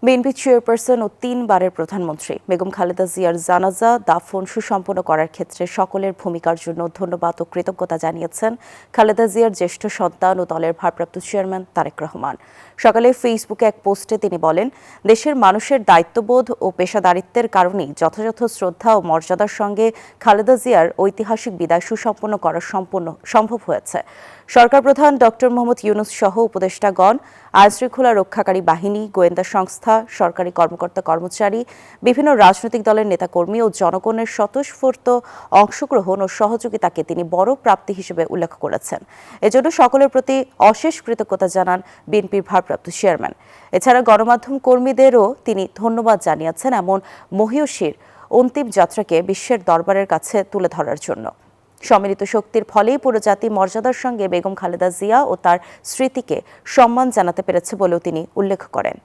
BNP chairperson ও ৩ বারের প্রধানমন্ত্রী বেগম খালেদা জিয়ার জানাজা দাফন সুসম্পন্ন করার ক্ষেত্রে সকলের ভূমিকার জন্য ধন্যবাদ ও কৃতজ্ঞতা জানিয়েছেন খালেদা জিয়ার জ্যেষ্ঠ সন্তান ও দলের ভারপ্রাপ্ত চেয়ারম্যান তারেক রহমান। সকালে ফেসবুকে এক পোস্টে তিনি বলেন, দেশের মানুষের দায়িত্ববোধ ও পেশাদারিত্বের কারণেই যথাযথ শ্রদ্ধা ও মর্যাদার সঙ্গে খালেদা জিয়ার ঐতিহাসিক বিদায় সুসম্পন্ন করা সম্ভব হয়েছে। সরকার প্রধান ডক্টর মোহাম্মদ ইউনূস সহ উপদেষ্টাগণ, আইনশৃঙ্খলা রক্ষাকারী বাহিনী, গোয়েন্দা সংস্থা, সরকারি কর্মকর্তা কর্মচারী, বিভিন্ন রাজনৈতিক দলের নেতাকর্মী ও জনগণের স্বতঃস্ফূর্ত অংশগ্রহণ ও সহযোগিতাকে তিনি বড় প্রাপ্তি হিসেবে উল্লেখ করেছেন। এজন্য সকলের প্রতি অশেষ কৃতজ্ঞতা জানান বিএনপির ভারপ্রাপ্ত চেয়ারম্যান। এছাড়া গণমাধ্যম কর্মীদেরও তিনি ধন্যবাদ জানিয়েছেন এমন মহীয়সীর অন্তিম যাত্রাকে বিশ্বের দরবারের কাছে তুলে ধরার জন্য। সম্মিলিত শক্তির ফলেই পুরো জাতি মর্যাদার সঙ্গে বেগম খালেদা জিয়া ও তার স্মৃতিকে সম্মান জানাতে পেরেছে বলেও তিনি উল্লেখ করেন।